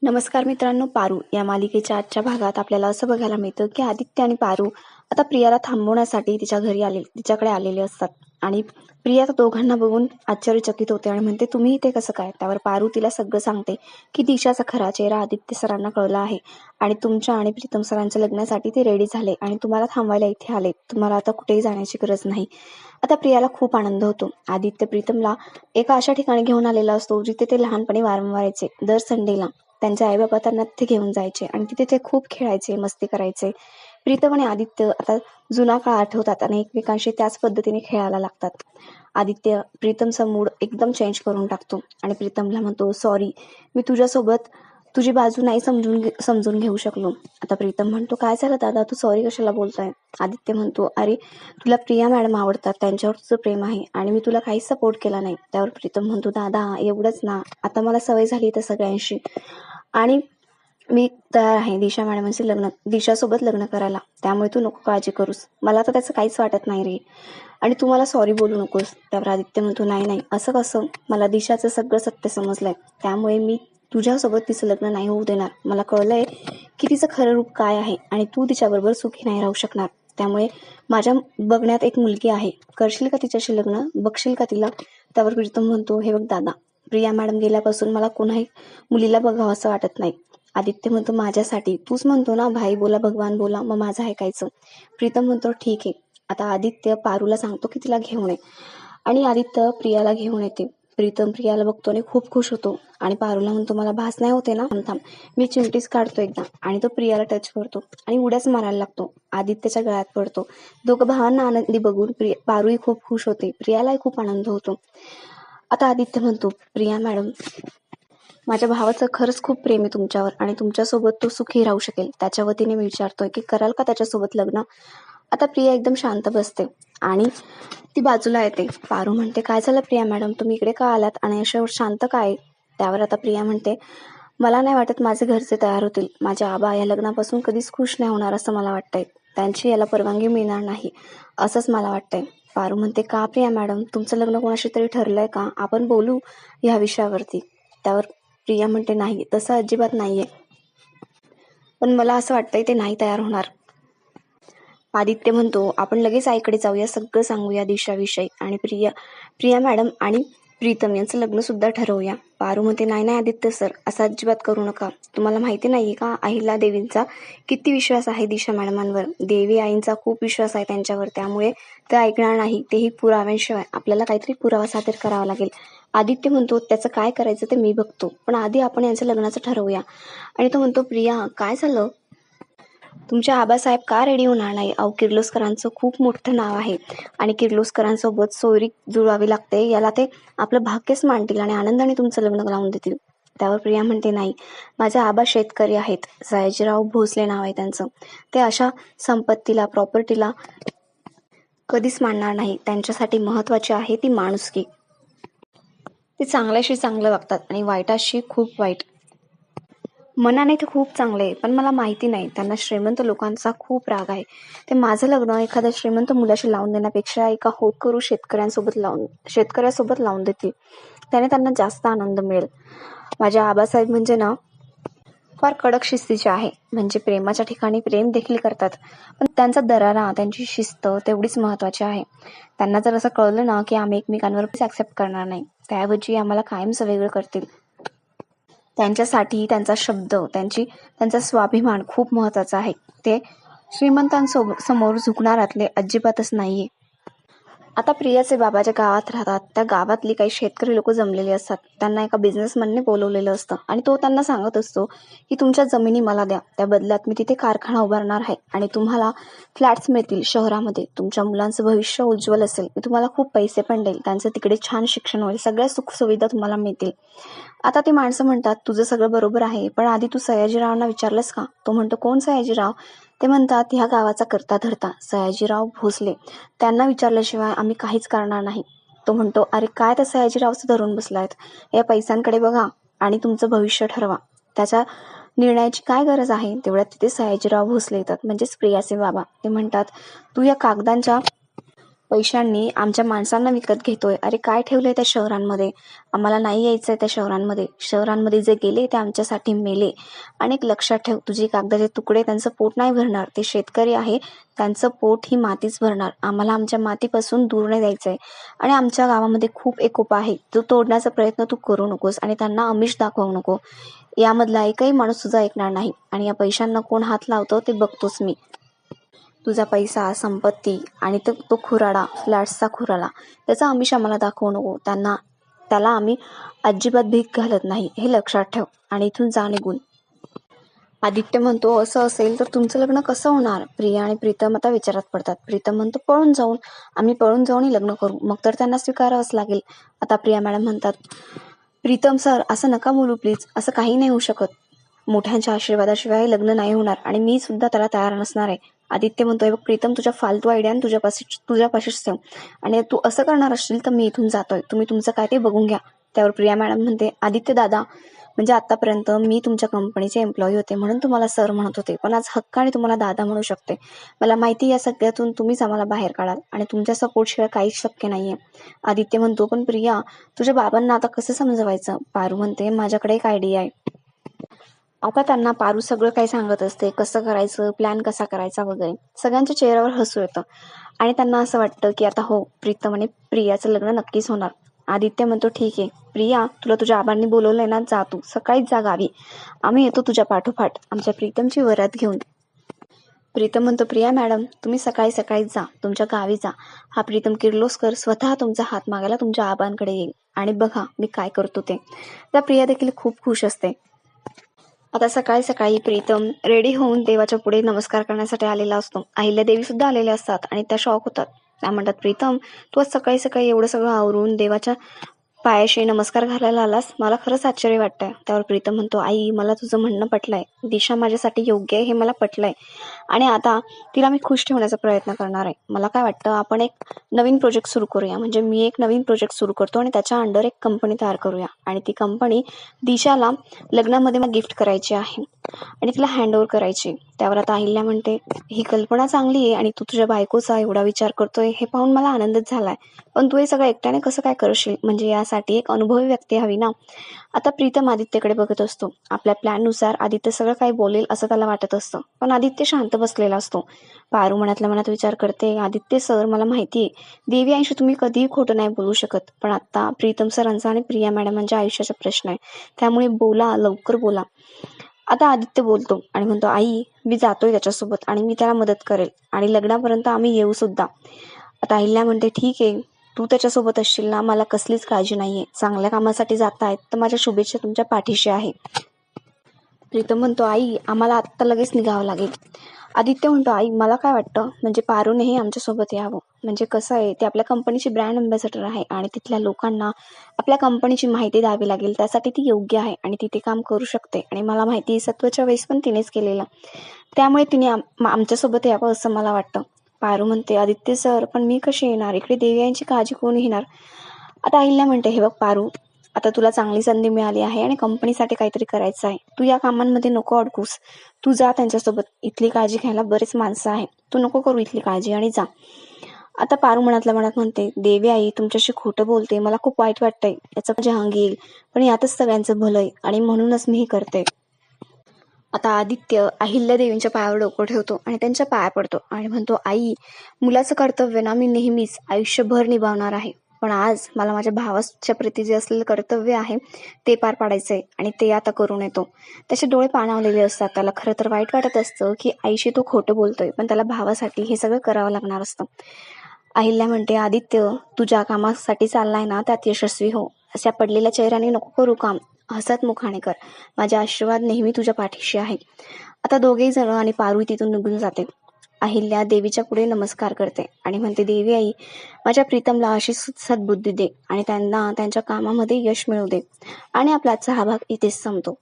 नमस्कार मित्रांनो, पारू या मालिकेच्या आजच्या भागात आपल्याला असं बघायला मिळतं की आदित्य आणि पारू आता प्रियाला थांबवण्यासाठी तिच्याकडे आलेले असतात. आणि प्रिया तर दोघांना बघून आश्चर्यचकित होते आणि म्हणते, तुम्ही इथे कसं काय? त्यावर पारू तिला सगळं सांगते की दिशाचा खरा चेहरा आदित्य सरांना कळला आहे आणि तुमच्या आणि प्रीतम सरांच्या लग्नासाठी ते रेडी झाले आणि तुम्हाला थांबवायला इथे आले. तुम्हाला आता कुठेही जाण्याची गरज नाही. आता प्रियाला खूप आनंद होतो. आदित्य प्रीतमला एका अशा ठिकाणी घेऊन आलेला असतो जिथे ते लहानपणी वारंवार यायचे. दर संडेला त्यांचे आईबाबा त्यांना तिथे घेऊन जायचे आणि तिथे ते खूप खेळायचे, मस्ती करायचे. प्रीतम आणि आदित्य आता जुना काळ आठवतात आणि एकमेकांशी त्याच पद्धतीने खेळायला लागतात. आदित्य प्रीतमचा मूड एकदम चेंज करून टाकतो आणि प्रीतमला म्हणतो, सॉरी, मी तुझ्यासोबत तुझी बाजू नाही समजून घेऊ शकलो. आता प्रीतम म्हणतो, काय झालं दादा, तू सॉरी कशाला बोलतोय? आदित्य म्हणतो, अरे तुला प्रिया मॅडम आवडतात, त्यांच्यावर तुझं प्रेम आहे आणि मी तुला काहीच सपोर्ट केला नाही. त्यावर प्रीतम म्हणतो, दादा एवढंच ना, आता मला सवय झाली तर सगळ्यांशी आणि मी तयार आहे दिशासोबत लग्न करायला. त्यामुळे तू नको काळजी करूस, मला तर त्याचं काहीच वाटत नाही रे, आणि तू मला सॉरी बोलू नकोस. त्यावर आदित्य म्हणतो, नाही नाही, असं कसं? मला दिशाचं सगळं सत्य समजलंय, त्यामुळे मी तुझ्यासोबत तिचं लग्न नाही होऊ देणार. मला कळलंय की तिचं खरं रूप काय आहे आणि तू तिच्याबरोबर सुखी नाही राहू शकणार. त्यामुळे माझ्या बघण्यात एक मुलगी आहे, करशील का तिच्याशी लग्न? बघशील का तिला? त्यावर प्रीतम म्हणतो, हे बघ दादा, प्रिया मॅडम गेल्यापासून मला कोणाही मुलीला बघावं असं वाटत नाही. आदित्य म्हणतो, माझ्यासाठी? तूच म्हणतो ना, भाई बोला भगवान बोला, मग माझं ऐकायचं. प्रीतम म्हणतो, ठीक आहे. आता आदित्य पारूला सांगतो की तिला घेऊन ये आणि आदित्य प्रियाला घेऊन येते. प्रीतम प्रियाला बघतो आणि खूप खुश होतो आणि पारूला म्हणतो, मला भास नाही होते ना, थांब मी चिमटीच काढतो एकदा. आणि तो प्रियाला टच करतो आणि उड्याच मारायला लागतो. आदित्यच्या गळ्यात पडतो. दोघं भावांना आनंदी बघून पारूही खूप खुश होते, प्रियालाही खूप आनंद होतो. आता आदित्य म्हणतो, प्रिया मॅडम, माझ्या भावाचं खरंच खूप प्रेम आहे तुमच्यावर आणि तुमच्यासोबत तो सुखी राहू शकेल. त्याच्या वतीने मी विचारतोय की कराल का त्याच्यासोबत लग्न? आता प्रिया एकदम शांत बसते आणि ती बाजूला येते. पारू म्हणते, काय झालं प्रिया मॅडम, तुम्ही इकडे का आलात आणि अशा शांत काय? त्यावर आता प्रिया म्हणते, मला नाही वाटत माझे घरचे तयार होतील. माझे आबा या लग्नापासून कधीच खुश नाही होणार असं मला वाटतंय. त्यांची याला परवानगी मिळणार नाही असंच मला वाटतंय. पारू म्हणते, का प्रिया मॅडम, तुमचं लग्न कोणाशी तरी ठरलंय का? आपण बोलू ह्या विषयावरती. त्यावर प्रिया म्हणते, नाही, तसं अजिबात नाहीये, पण मला असं वाटतंय ते नाही तयार होणार. आदित्य म्हणतो, आपण लगेच आईकडे जाऊया, सगळं सांगूया दिशाविषयी आणि प्रिया मॅडम आणि प्रीतम यांचं लग्न सुद्धा ठरवूया. पारू म्हणते, नाही नाही आदित्य सर, असं अजिबात करू नका. तुम्हाला माहिती नाहीये का अहिल्या देवींचा किती विश्वास आहे दिशा मॅडमांवर? देवी आईंचा खूप विश्वास आहे त्यांच्यावर, त्यामुळे ते ऐकणार नाही. तेही पुराव्यांशिवाय. आपल्याला काहीतरी पुरावा सादर करावा लागेल. आदित्य म्हणतो, त्याचं काय करायचं ते मी बघतो, पण आधी आपण यांचं लग्नाचं ठरवूया. आणि तो म्हणतो, प्रिया काय झालं? तुमच्या आबासाहेब का रेडी होणार नाही? अहो, किर्लोस्करांचं खूप मोठं नाव आहे आणि किर्लोस्करांसोबत सोयरी जुळवावी लागते, याला ते आपलं भाग्यच मांडतील आणि आनंदाने तुमचं लग्न लावून देतील. त्यावर प्रिया म्हणते, नाही, माझे आबा शेतकरी आहेत, सयाजीराव भोसले नाव आहे त्यांचं. ते अशा संपत्तीला, प्रॉपर्टीला कधीच मानणार नाही. त्यांच्यासाठी महत्वाची आहे ती माणुसकी. ते चांगल्याशी चांगलं वागतात आणि वाईटाशी खूप वाईट. मनाने ते खूप चांगले आहे, पण मला माहिती नाही, त्यांना श्रीमंत लोकांचा खूप राग आहे. ते माझं लग्न एखाद्या श्रीमंत मुलाशी लावून देण्यापेक्षा एका होतकरू शेतकऱ्यासोबत लावून देतील. त्याने त्यांना जास्त आनंद मिळेल. माझे आबासाहेब म्हणजे ना फार कडक शिस्तीचे आहे, म्हणजे प्रेमाच्या ठिकाणी प्रेम देखील करतात, पण त्यांचा दरारा, त्यांची शिस्त तेवढीच महत्वाची आहे. त्यांना जर असं कळलं ना की आम्ही एकमेकांवर ऍक्सेप्ट करणार नाही, त्याऐवजी आम्हाला कायमच वेगळं करतील. त्यांच्यासाठी त्यांचा शब्द, त्यांचा स्वाभिमान खूप महत्वाचा आहे. ते समोर झुकणारातले अजिबातच नाहीये. आता प्रियाचे बाबा ज्या गावात राहतात, त्या गावातली काही शेतकरी लोक जमलेले असतात. त्यांना एका बिझनेसमॅनने बोलवलेलं असतं आणि तो त्यांना सांगत असतो की तुमच्या जमिनी मला द्या, त्या बदल्यात मी तिथे कारखाना उभारणार आहे आणि तुम्हाला फ्लॅट्स मिळतील शहरामध्ये. तुमच्या मुलांचं भविष्य उज्ज्वल असेल, मी तुम्हाला खूप पैसे पण देईल, त्यांचं तिकडे छान शिक्षण होईल, सगळ्या सुखसुविधा तुम्हाला मिळतील. आता ती माणसं म्हणतात, तुझं सगळं बरोबर आहे, पण आधी तू सयाजीरावांना विचारलंस का? तो म्हणतो, कोण सयाजीराव? ते म्हणतात, ह्या गावाचा करता धरता सयाजीराव भोसले, त्यांना विचारल्याशिवाय आम्ही काहीच करणार नाही. तो म्हणतो, अरे काय त्या सयाजीरावचं धरून बसलायत? या पैशांकडे बघा आणि तुमचं भविष्य ठरवा. त्याच्या निर्णयाची काय गरज आहे? तेवढ्यात तिथे सयाजीराव भोसले येतात, म्हणजेच प्रियाचे बाबा. ते म्हणतात, तू या कागदांच्या पैशांनी आमच्या माणसांना विकत घेतोय. अरे काय ठेवलंय त्या शहरांमध्ये? आम्हाला नाही यायचंय त्या शहरांमध्ये. शहरांमध्ये जे गेले ते आमच्यासाठी मेले. आणि एक लक्षात ठेव, तुझे कागदाचे तुकडे त्यांचं पोट नाही भरणार. ते शेतकरी आहे, त्यांचं पोट ही मातीच भरणार. आम्हाला आमच्या मातीपासून दूर नाही द्यायचंय. आणि आमच्या गावामध्ये खूप एकोपा आहे, जो तोडण्याचा प्रयत्न तू करू नकोस आणि त्यांना आमिष दाखवू नको. यामधला एकही माणूस तुझा ऐकणार नाही. आणि या पैशांना कोण हात लावतो ते बघतोच मी. तुझा पैसा, संपत्ती आणि तो खुराडा, फ्लॅट्सचा खुराडा, त्याचा आमिष आम्हाला दाखवू नको. त्याला आम्ही अजिबात भीक घालत नाही, हे लक्षात ठेव. आणि इथून जा निघून. आदित्य म्हणतो, असं असेल तर तुमचं लग्न कसं होणार? प्रिया आणि प्रीतम आता विचारात पडतात. प्रीतम म्हणतो, पळून जाऊन. आम्ही पळून जाऊनही लग्न करू, मग तर त्यांना स्वीकारावंच लागेल. आता प्रिया मॅडम म्हणतात, प्रीतम सर असं नका बोलू प्लीज. असं काही नाही होऊ शकत. मोठ्यांच्या आशीर्वादाशिवाय लग्न नाही होणार आणि मी सुद्धा त्याला तयार नसणार आहे. आदित्य म्हणतोय, बघ प्रीतम, तुझ्या फालतू आयडिया तुझ्यापाशीच ठेव. आणि तू असं करणार असशील तर मी इथून जातोय. तुम्ही तुमचं काय ते बघून घ्या. त्यावर प्रिया मॅडम म्हणते, आदित्य दादा, म्हणजे आतापर्यंत मी तुमच्या कंपनीचे एम्प्लॉई होते म्हणून तुम्हाला सर म्हणत होते, पण आज हक्काने तुम्हाला दादा म्हणू शकते. मला माहिती या सगळ्यातून तुम्हीच आम्हाला बाहेर काढाल आणि तुमच्या सपोर्टशिवाय काहीच शक्य नाहीये. आदित्य म्हणतो, पण प्रिया, तुझ्या बाबांना आता कसं समजवायचं? पारू म्हणते, माझ्याकडे एक आयडिया आहे. आता त्यांना पारू सगळं काही सांगत असते, कसं करायचं, प्लॅन कसा करायचा वगैरे. सगळ्यांच्या चेहऱ्यावर हसू येतं आणि त्यांना असं वाटतं की आता हो, प्रीतम आणि प्रियाचं लग्न नक्कीच होणार. आदित्य म्हणतो, ठीक आहे प्रिया, तुला तुझ्या आबांनी बोलवलंय ना, जा तू सकाळीच जा गावी. आम्ही येतो तुझ्या पाठोपाठ आमच्या प्रीतमची वरात घेऊन. प्रीतम म्हणतो, प्रिया मॅडम, तुम्ही सकाळी सकाळीच जा, तुमच्या गावी जा. हा प्रीतम किर्लोस्कर स्वतः तुमचा हात मागायला तुमच्या आबांकडे येईल आणि बघा मी काय करतो ते. त्या प्रिया देखील खूप खुश असते. आता सकाळी सकाळी प्रीतम रेडी होऊन देवाच्या पुढे नमस्कार करण्यासाठी आलेला असतो. अहिल्यादेवी सुद्धा आलेल्या असतात आणि त्या शॉक होतात. त्या म्हणतात, प्रीतम, तू आज सकाळी सकाळी एवढं सगळं आवरून देवाच्या पायाशी नमस्कार घालायला आलास, मला खरंच आश्चर्य वाटतंय. त्यावर प्रीतम म्हणतो, आई, मला तुझं म्हणणं पटलंय. दिशा माझ्यासाठी योग्य आहे हे मला पटलंय आणि आता तिला मी खुश ठेवण्याचा प्रयत्न करणार आहे. मला काय वाटतं, आपण एक नवीन प्रोजेक्ट सुरू करूया. म्हणजे मी एक नवीन प्रोजेक्ट सुरू करतो आणि त्याच्या अंडर एक कंपनी तयार करूया आणि ती कंपनी दिशाला लग्नामध्ये मग गिफ्ट करायची आहे आणि तिला हँडओव्हर करायची. त्यावर आता अहिल्या म्हणते, ही कल्पना चांगली आहे आणि तू तुझ्या बायकोचा एवढा विचार करतोय हे पाहून मला आनंदच झालाय. पण तू हे सगळं एकट्याने कसं काय करशील? म्हणजे यासाठी एक अनुभवी व्यक्ती हवी ना. आता प्रीतम आदित्यकडे बघत असतो. आपल्या प्लॅननुसार आदित्य सगळं काही बोलेल असं त्याला वाटत असतं, पण आदित्य शांत बसलेला असतो. पारू मनातल्या मनात विचार करते, आदित्य सर, मला माहितीये देवी आईशी तुम्ही कधीही खोटं नाही बोलू शकत, पण आता प्रीतम सरांचा आणि प्रिया मॅडमांच्या आयुष्याचा प्रश्न आहे, त्यामुळे बोला, लवकर बोला. आता आदित्य बोलतो आणि म्हणतो, आई, मी जातोय त्याच्यासोबत आणि मी त्याला मदत करेल आणि लग्नापर्यंत आम्ही येऊ सुद्धा. आता अहिल्या म्हणते, ठीक आहे, तू त्याच्यासोबत असशील ना, मला कसलीच काळजी नाहीये. चांगल्या कामासाठी जातायत तर माझ्या शुभेच्छा तुमच्या पाठीशी आहे. प्रीतम म्हणतो, आई, आम्हाला आत्ता लगेच निघावं लागेल. आदित्य म्हणतो, आई, मला काय वाटतं, म्हणजे पारूनेही आमच्यासोबत यावं. म्हणजे कसं आहे, ते आपल्या कंपनीची ब्रँड अँबॅसेडर आहे आणि तिथल्या लोकांना आपल्या कंपनीची माहिती द्यावी लागेल. त्यासाठी ती योग्य आहे आणि ती ते काम करू शकते आणि मला माहिती आहे सत्वच्या वेळेस पण तिनेच केलेलं, त्यामुळे तिने आमच्यासोबत यावं असं मला वाटतं. पारू म्हणते, आदित्य सर, पण मी कशी येणार? इकडे देवी यांची काळजी कोण घेणार? आता अहिल्या म्हणते, हे बघ पारू, आता तुला चांगली संधी मिळाली आहे आणि कंपनीसाठी काहीतरी करायचं आहे. तू या कामांमध्ये नको अडकूस. तू जा त्यांच्यासोबत. इथली काळजी घ्यायला बरेच माणसं आहे. तू नको करू इथली काळजी आणि जा. आता पारू मनातल्या मनात म्हणते, देवी आई तुमच्याशी खोटं बोलते, मला खूप वाईट वाटतंय, याचं माझ्या अंगी येईल, पण यातच सगळ्यांचं भलं आहे आणि म्हणूनच मी हे करते. आता आदित्य अहिल्या देवींच्या पायावर डोकं ठेवतो आणि त्यांच्या पाया पडतो आणि म्हणतो, आई, मुलाचं कर्तव्य ना मी नेहमीच आयुष्यभर निभावणार आहे, पण आज मला माझ्या भावाच्या प्रती जे असलेलं कर्तव्य आहे ते पार पाडायचंय आणि ते आता करून येतो. त्याचे डोळे पाणावलेले असतात. त्याला खरं तर वाईट वाटत असतं की आईशी तो खोटं बोलतोय, पण त्याला भावासाठी हे सगळं करावं लागणार असतं. अहिल्या म्हणते, आदित्य, तू ज्या कामासाठी चाललाय ना त्यात यशस्वी हो. अशा पडलेल्या चेहऱ्याने नको करू काम, हसत मुखाने कर. माझे आशीर्वाद नेहमी तुझ्या पाठीशी आहे. आता दोघेही जण आणि पारू तिथून निघून जाते. अहिल्या देवीच्या पुढे नमस्कार करते आणि म्हणते, देवी आई, माझ्या प्रीतमला अशी सद्बुद्धी दे आणि त्यांना त्यांच्या कामामध्ये यश मिळू दे. आणि आपला आजचा हा भाग इथेच संपतो.